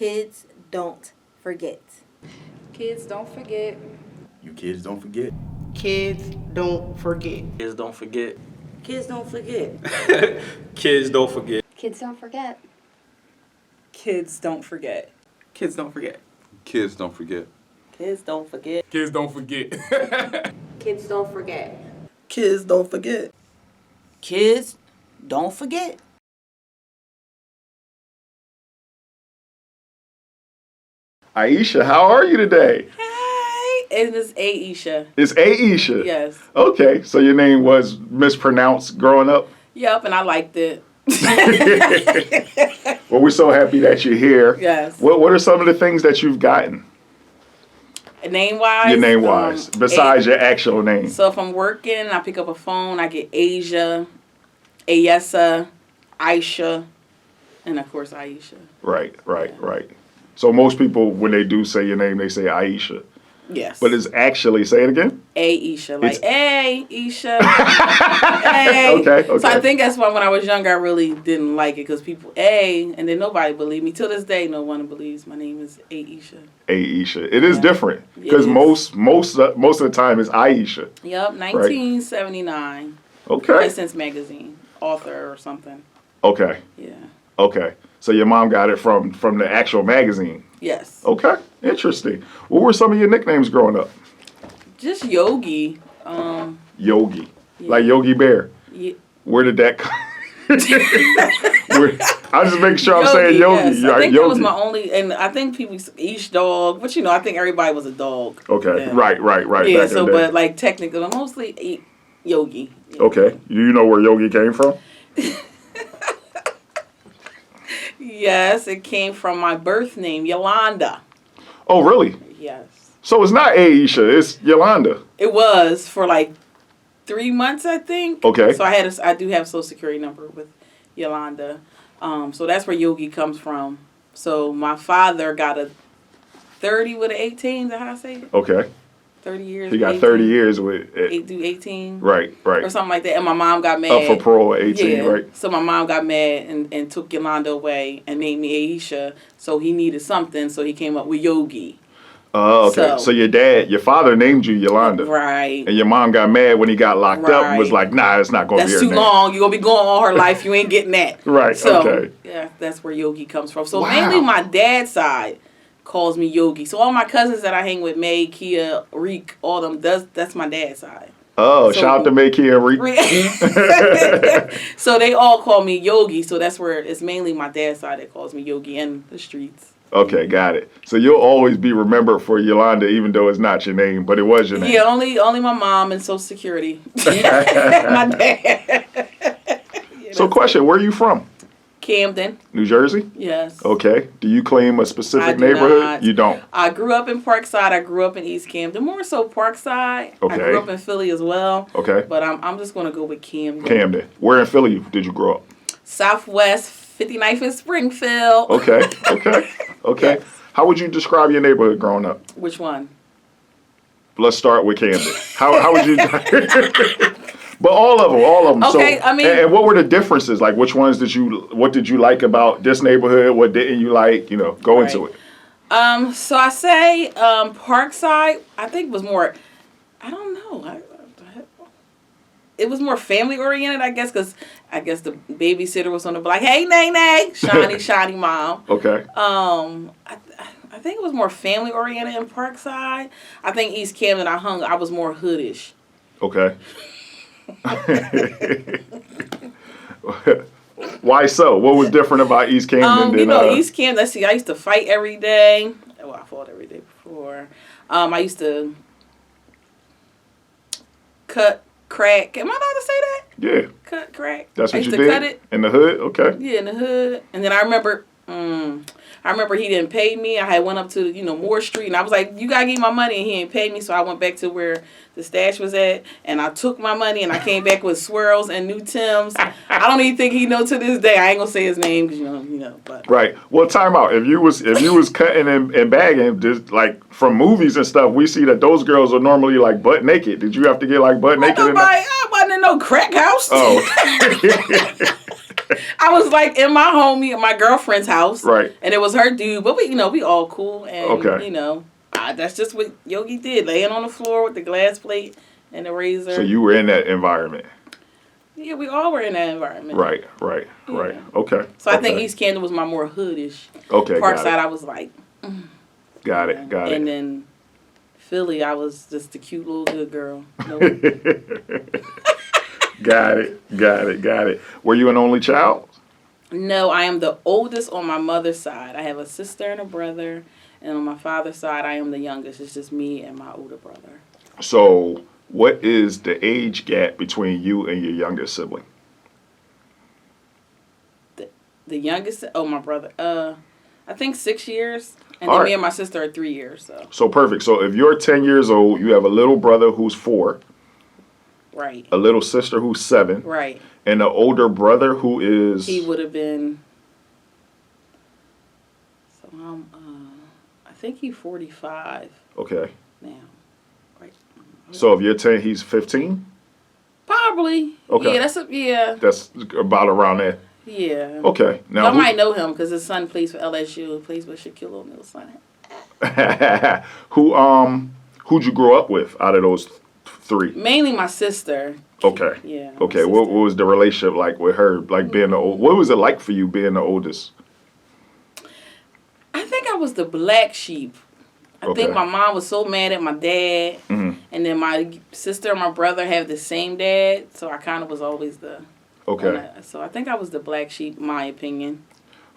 Kids don't forget. Kids don't forget. You kids don't forget. Kids don't forget. Kids don't forget. Kids don't forget. Kids don't forget. Kids don't forget. Kids don't forget. Kids don't forget. Kids don't forget. Kids don't forget. Kids don't forget. Kids don't forget. Kids don't forget. Kids don't forget. Ayesha, how are you today? Hi. It is Ayesha. It's Ayesha. Yes. Okay, so your name was mispronounced growing up? Yep, and I liked it. Well, we're so happy that you're here. Yes. What are some of the things that you've gotten? Name-wise? Your name-wise, besides your actual name. So if I'm working, I pick up a phone, I get Asia, Ayesha, Ayesha, and of course Ayesha. Right. So most people, when they do say your name, they say Ayesha. Yes. But it's actually, say it again? Ayesha. Like, It's- hey, Isha. Hey. Okay. So I think that's why when I was younger, I really didn't like it because people, and then nobody believed me. Till this day, no one believes my name is Ayesha. Ayesha. It is Yeah. different It because is. most of the time it's Ayesha. Yep, 1979. Okay. License magazine, author or something. Okay. Yeah. Okay. So your mom got it from the actual magazine. Yes. Okay. Interesting. What were some of your nicknames growing up? Just Yogi. Yogi. Yeah. Like Yogi Bear. Yeah. Where did that come? I just make sure I'm saying Yogi. Yes. Right, I think Yogi. that was my only, and I think people each dog, but I think everybody was a dog. Okay. Yeah. Right. Yeah. Back So, in the day. but like technically, mostly Yogi. Okay. Do you know where Yogi came from? Yes, it came from my birth name, Yolanda. Oh, really? Yes. So it's not Ayesha, it's Yolanda. It was for like 3 months, I think. Okay. So I do have a social security number with Yolanda. So that's where Yogi comes from. So my father got a 30 with an 18, is that how I say it? Okay. 30 years. He got 18. 30 years with it. Do 18. Right. Or something like that. And my mom got mad. Up for parole at 18, Yeah. right? So my mom got mad and took Yolanda away and named me Ayesha. So he needed something, so he came up with Yogi. Oh, okay. So your father named you Yolanda. Right. And your mom got mad when he got locked up and was Right. like, nah, it's not going to be That's her too name. long. You're going to be going all her life. You ain't getting that. Right, So, okay. yeah, that's where Yogi comes from. So Wow. mainly my dad's side calls me Yogi. So all my cousins that I hang with, May, Kia, Reek, all them, that's my dad's side. Oh, So- shout out to Makia and Reek. So they all call me Yogi. So that's where it's mainly my dad's side that calls me Yogi in the streets. Okay, got it. So you'll always be remembered for Yolanda, even though it's not your name, but it was your name. Yeah, only my mom and Social Security. My dad. So question, where are you from? Camden. New Jersey? Yes. Okay. Do you claim a specific I do neighborhood? not. You don't. I grew up in Parkside. I grew up in East Camden. More so Parkside. Okay. I grew up in Philly as well. Okay. But I'm just going to go with Camden. Camden. Where in Philly did you grow up? Southwest 59th and Springfield. Okay. Okay. Yes. How would you describe your neighborhood growing up? Which one? Let's start with Camden. How would you? But all of them. Okay, So, I mean- and what were the differences? Like, what did you like about this neighborhood? What didn't you like? Go into it. So I say Parkside, I think was more, I don't know. It was more family oriented, I guess, because I guess the babysitter was on the block. Hey, Nay, shiny mom. Okay. I think it was more family oriented in Parkside. I think East Camden, I was more hoodish. Okay. Why so? What was different about East Camden than East Camden, let's see, I used to fight every day. Well, I fought every day before. I used to cut crack. Am I allowed to say that? Yeah. Cut crack. That's I what used you to did? cut it. In the hood? Okay. Yeah, in the hood. And then I remember he didn't pay me. I had went up to, Moore Street, and I was like, you got to give me my money, and he didn't pay me, so I went back to where the stash was at, and I took my money, and I came back with swirls and new Timbs. I don't even think he know to this day. I ain't going to say his name, because, but. Right. Well, time out. If you was cutting and bagging, just like from movies and stuff, we see that those girls are normally like butt naked. Did you have to get like butt naked? I wasn't in no crack house. Oh. I was like in my homie, my girlfriend's house. Right. And it was her dude. But we all cool. And, Okay. That's just what Yogi did. Laying on the floor with the glass plate and the razor. So you were in that environment. Yeah, we all were in that environment. Right. Okay. So I think East Camden was my more hoodish. Okay, Park got side, it. I was like. Got And it. then Philly, I was just the cute little good girl. Nope. Got it. Were you an only child? No, I am the oldest on my mother's side. I have a sister and a brother. And on my father's side, I am the youngest. It's just me and my older brother. So, what is the age gap between you and your youngest sibling? The youngest, my brother. I think 6 years. And All then right. me and my sister are 3 years. So perfect. So if you're 10 years old, you have a little brother who's 4, Right. a little sister who's 7, Right. and an older brother who is. He would have been. So I think he's 45 Okay. now. Right. So if you're 10, he's 15. Probably. Okay. Yeah. That's about around there. Yeah. Okay. Now I might know him because his son plays for LSU. He plays with Shaquille O'Neal's son. who'd you grow up with out of those 3? Mainly my sister. Okay. Yeah. Okay. my What sister. was the relationship like with her? Like being the old. What was it like for you being the oldest? I think I was the black sheep. I Okay. think my mom was so mad at my dad, Mhm. and then my sister and my brother have the same dad, so I kind of was always the. Okay. So I think I was the black sheep, in my opinion.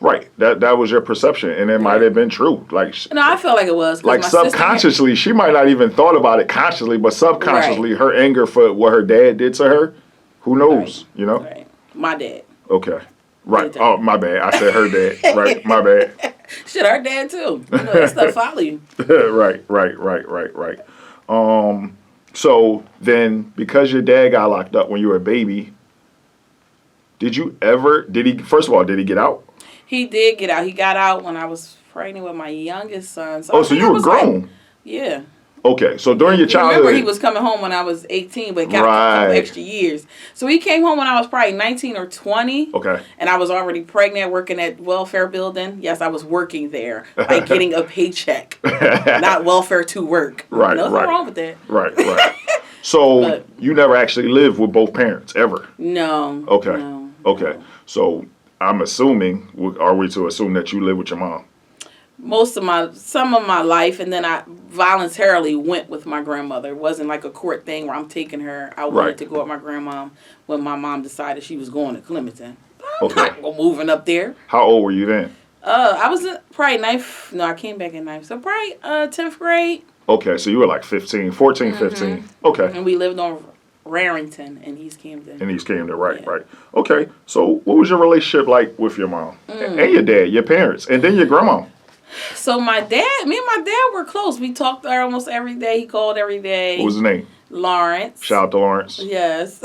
Right. That was your perception, and it might have been true. Like. No, I felt like it was. 'Cause Like my sister had- subconsciously, she might not even thought about it consciously, but subconsciously, her anger for what her dad did to her, who knows, you know? Right. My dad. Okay. Right. Dad. Oh, my bad. I said her dad. Right. My bad. Shit, her dad too. You know, that stuff follow you. Right. So then, because your dad got locked up when you were a baby, did he, first of all, did he get out? He did get out. He got out when I was pregnant with my youngest son. So Oh, I so think you I were was like- grown. yeah. Okay. So during your childhood. Remember, he was coming home when I was 18, but got a couple Right. extra years. So he came home when I was probably 19 or 20. Okay. And I was already pregnant, working at welfare building. Yes, I was working there, like getting a paycheck, not welfare to work. Right, Nothing right. wrong with that. Right. So But- you never actually lived with both parents, ever? No. Okay. No, Okay. no. So I'm assuming, are we to assume that you live with your mom? Some of my life, and then I voluntarily went with my grandmother. It wasn't like a court thing where I'm taking her. I wanted Right. to go with my grandmom when my mom decided she was going to Clementon. I'm Okay. not moving up there. How old were you then? I was in probably ninth. No, I came back in ninth. So probably 10th grade. Okay, so you were like 15, 14, 15. Okay. And we lived on Rarrington in East Camden. And these came to right. Yeah. Okay, so what was your relationship like with your mom? Mm. And your dad, your parents, and then your grandma? So me and my dad were close. We talked almost every day. He called every day. What was his name? Lawrence. Shout out to Lawrence. Yes.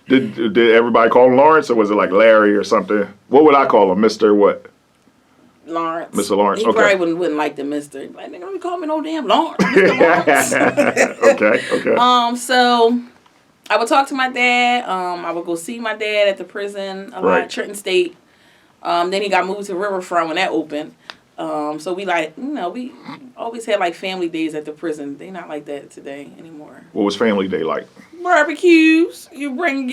Did everybody call him Lawrence, or was it like Larry or something? What would I call him? Mr. what? Lawrence. Mr. Lawrence, He okay. probably wouldn't like the Mister. He'd be like, nigga, don't be calling me no damn Lawrence. Mr. Lawrence. Okay. So I would talk to my dad. I would go see my dad at the prison a lot, Right. Trenton State. Then he got moved to Riverfront when that opened. So we we always had like family days at the prison. They not like that today anymore. What was family day like? Barbecues. You bring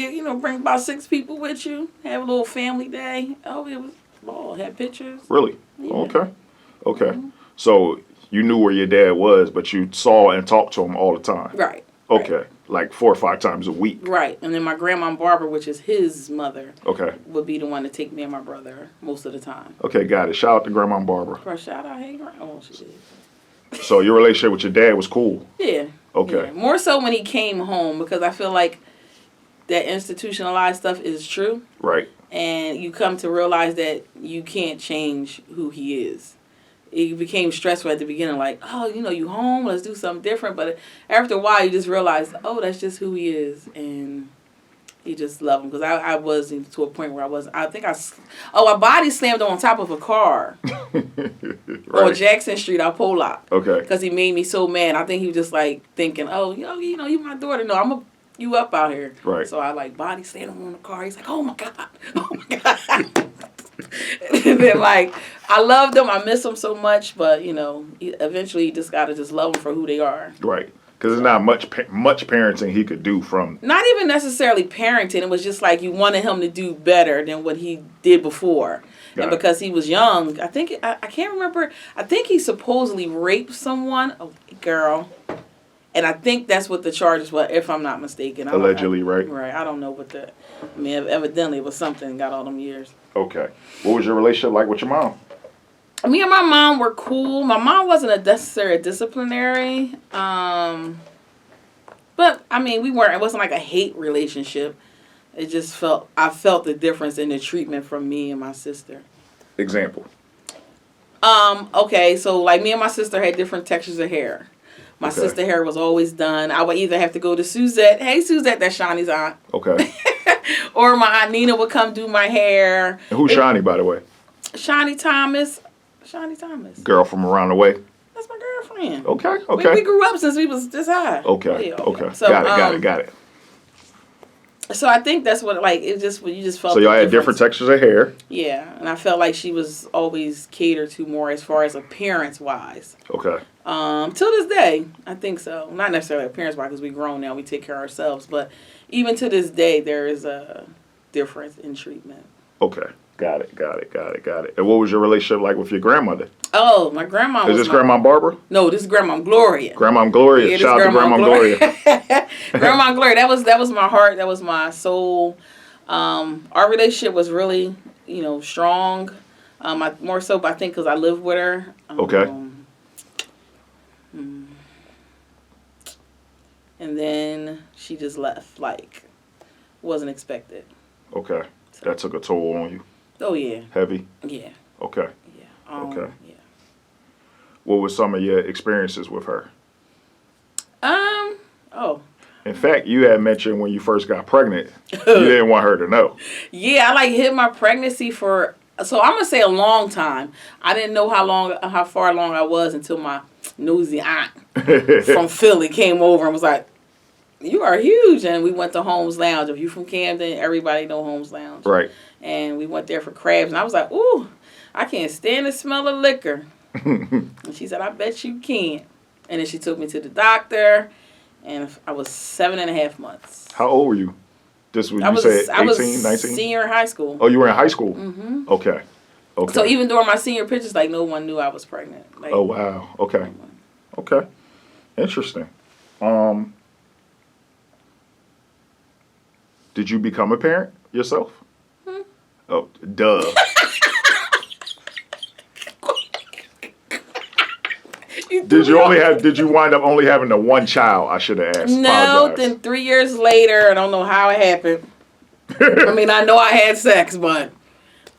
about 6 people with you. Have a little family day. Oh, it was ball. Had pictures. Really? Yeah. Okay. Mm-hmm. So you knew where your dad was, but you saw and talked to him all the time. Right. Okay. Like 4 or 5 times a week. Right. And then my grandma Barbara, which is his mother, Okay. would be the one to take me and my brother most of the time. Okay, got it. Shout out to Grandma Barbara. Girl, shout out, hey, grandma. Oh, she did. So your relationship with your dad was cool. Yeah. Okay. Yeah. More so when he came home, because I feel like that institutionalized stuff is true. Right. And you come to realize that you can't change who he is. It became stressful at the beginning, like, oh, you home, let's do something different. But after a while, you just realize, oh, that's just who he is. And you just love him. Because I was to a point where I body slammed on top of a car on Right. Jackson Street, our Pollock. Okay. Because he made me so mad. I think he was just like thinking, oh, you my daughter. No, I'm going to you up out here. Right. So I like body slammed him on the car. He's like, oh my God. Oh my God. And then like, I loved them. I miss them so much. But, you know, eventually you just got to just love them for who they are. Right. Because there's not much parenting he could do from. Not even necessarily parenting. It was just like you wanted him to do better than what he did before. And because he was young, I think, I can't remember, I think he supposedly raped someone, a girl. And I think that's what the charges were, if I'm not mistaken. Allegedly, right? Right. I don't know what evidently it was something, got all them years. Okay. What was your relationship like with your mom? Me and my mom were cool. My mom wasn't a necessary disciplinary. But, I mean, it wasn't like a hate relationship. It just I felt the difference in the treatment from me and my sister. Example. Okay, so like me and my sister had different textures of hair. My sister hair was always done. I would either have to go to Suzette. Hey, Suzette, that's Shawnee's aunt. Okay. Or my aunt Nina would come do my hair. And who's Shawnee, by the way? Shawnee Thomas. Shawnee Thomas. Girl from around the way. That's my girlfriend. Okay. Okay. We grew up since we was this high. Okay. Yeah, okay. So, got it. So I think that's what you just felt. So y'all had different textures of hair. Yeah, and I felt like she was always catered to more as far as appearance wise. Okay. Till this day, I think so. Not necessarily appearance wise because we grown now, we take care of ourselves, but even to this day, there is a difference in treatment. Okay. Got it. And what was your relationship like with your grandmother? Oh, my grandma Is this Grandma Barbara? No, this is Grandma Gloria. Grandma Gloria. Yeah, Shout out to Grandma Gloria. Grandma Gloria. That was my heart. That was my soul. Our relationship was really, strong. More so, I think, because I lived with her. Okay. And then she just left. Like, wasn't expected. Okay. That took a toll on you. Oh yeah. Heavy. Yeah. Okay. Yeah. Okay. Yeah. What was some of your experiences with her? Oh. In fact, you had mentioned when you first got pregnant, you didn't want her to know. Yeah, I hid my pregnancy so I'm gonna say a long time. I didn't know how far along I was until my nosy aunt from Philly came over and was like, "You are huge," and we went to Holmes Lounge. If you from Camden, everybody know Holmes Lounge. Right. And we went there for crabs, and I was like, "Ooh, I can't stand the smell of liquor." And she said, "I bet you can." And then she took me to the doctor, and I was 7.5 months. How old were you? I was 18, 19? senior in high school. Oh, you were in high school? Mm-hmm. Okay. So even during my senior pictures, no one knew I was pregnant. Oh, wow. Okay. Okay. Interesting. Did you become a parent yourself? Oh, duh. Did you wind up only having the one child? I should have asked. No, then 3 years later, I don't know how it happened. I mean, I know I had sex, but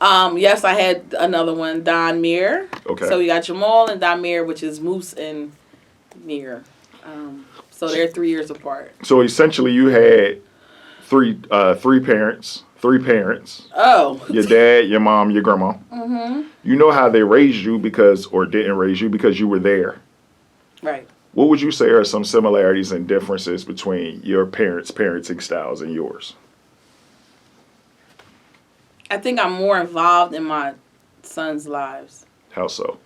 yes, I had another one, Don Mir. Okay. So we got Jamal and Don Mir, which is Moose and Mir. So they're 3 years apart. So essentially, you had three parents. Oh. Your dad, your mom, your grandma. Mm-hmm. You know how they raised you or didn't raise you because you were there. Right. What would you say are some similarities and differences between your parents' parenting styles and yours? I think I'm more involved in my sons' lives. How so?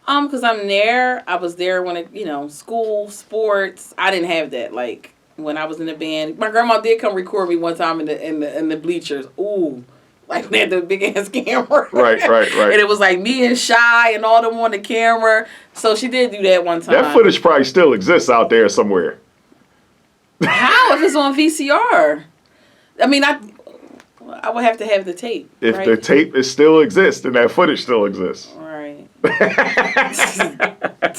Because I'm there. I was there when school, sports. I didn't have that. Like when I was in the band, my grandma did come record me one time in the bleachers. Ooh, like when they had the big ass camera. Right. And it was like me and Shy and all them on the camera. So she did do that one time. That footage probably still exists out there somewhere. How if it's on VCR? I mean, I would have to have the tape. If right? the tape still exists, then that footage still exists. Right.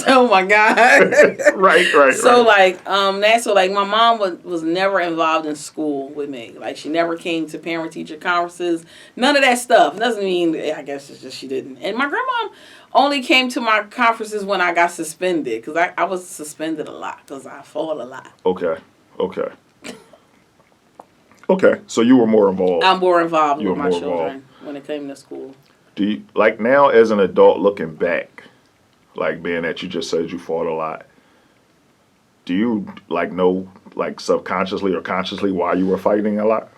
Oh my God. Right. So like my mom was never involved in school with me. Like she never came to parent teacher conferences. None of that stuff. Doesn't mean, I guess it's just she didn't. And my grandma only came to my conferences when I got suspended because I was suspended a lot because I fought a lot. Okay, so you were more involved. I'm more involved with my more children when it came to school. Do you, like now as an adult looking back, like being that you just said you fought a lot, do you like know like subconsciously or consciously why you were fighting a lot?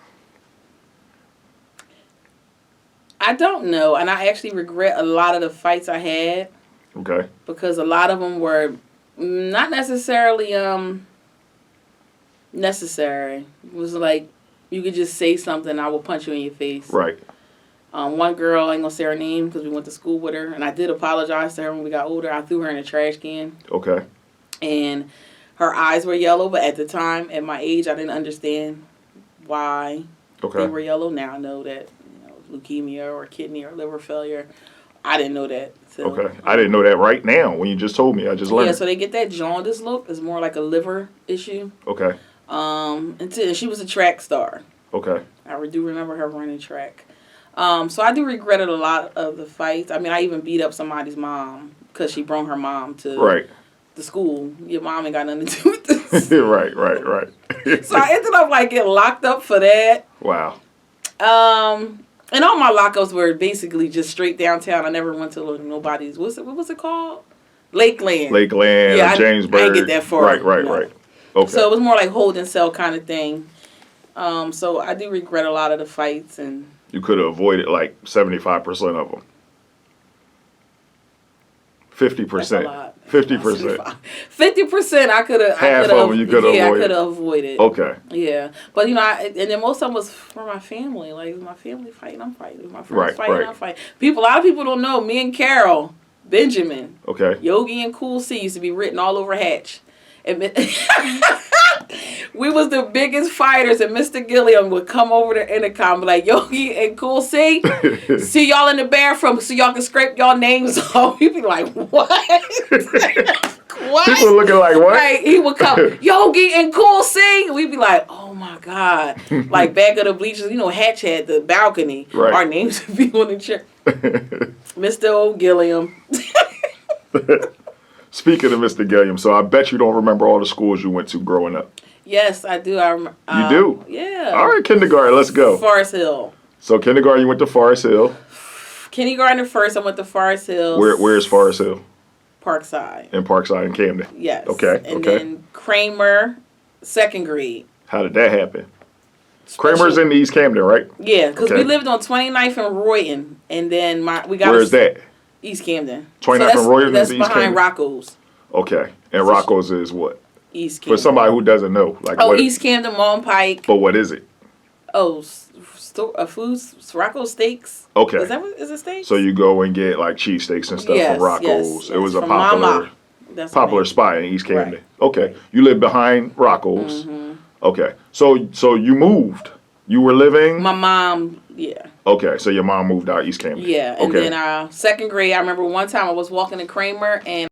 I don't know, and I actually regret a lot of the fights I had Okay. because a lot of them were not necessarily necessary. It was like you could just say something, I will punch you in your face. Right. One girl, I ain't gonna say her name because we went to school with her, and I did apologize to her when we got older. I threw her in a trash can, Okay. and her eyes were yellow, but at the time, at my age, I didn't understand why they Okay. were yellow. Now I know that leukemia or kidney or liver failure. I didn't know that. So, Okay. I didn't know that right now when you just told me. I just learned. Yeah, so they get that jaundice look. It's more like a liver issue. Okay. And she was a track star. Okay. I do remember her running track. So I do regret a lot of the fights. I mean, I even beat up somebody's mom because she brought her mom to Right. the school. Your mom ain't got nothing to do with this. Right. So I ended up like getting locked up for that. Wow. And all my lockups were basically just straight downtown. I never went to nobody's. What was it called? Lakeland. Lakeland, Yeah, Jamesburg. I didn't get that far. Right. No. Right. Okay. So it was more like holding cell kind of thing. So I do regret a lot of the fights and. You could have avoided like 75% of them. 50%. 50%. 50% I could have. Half of them you could have avoided. Yeah, I avoided. could have avoided. Okay. Yeah, but and then most of them was for my family. Like my family fighting, I'm fighting. My friends Right, fighting, I'm fighting. A lot of people don't know. Me and Carol Benjamin, Okay. Yogi and Cool C used to be written all over Hatch. And we was the biggest fighters, and Mr. Gilliam would come over the intercom and be like, Yogi and Cool C, see y'all in the bathroom so y'all can scrape y'all names off. We'd be like, what? What? People looking like what? Right, he would come, Yogi and Cool C. We'd be like, oh my God. Like back of the bleachers, Hatch had the balcony. Right. Our names would be on the chair. Mr. O'Gilliam. Speaking of Mr. Gilliam, so I bet you don't remember all the schools you went to growing up. Yes, I do. You do? Yeah. All right, kindergarten, let's go. Forest Hill. So kindergarten, you went to Forest Hill. Kindergarten at first, I went to Forest Hill. Where's Forest Hill? Parkside. In Parkside and Camden. Yes. Okay. And then Kramer, second grade. How did that happen? Special- Kramer's in East Camden, right? Yeah, because Okay. we lived on 29th and Royton, and then we got Where's that? East Camden. 29th and Royton That's is East behind Camden? Rocco's. Okay. And Rocco's is what? East Camden. For somebody who doesn't know, like what? East Camden, Mon Pike. But what is it? Foods, Rocco's Steaks. Okay. Is it steaks? So you go and get like cheesesteaks and stuff Yes, from Rocco's. yes, It was a from popular Mama. That's her name. spot in East Camden. Right. Okay. You live behind Rocco's. Mm-hmm. Okay. So you moved. You were living. My mom, yeah. Okay. So your mom moved out East Camden. Yeah, and Okay. then second grade, I remember one time I was walking to Kramer and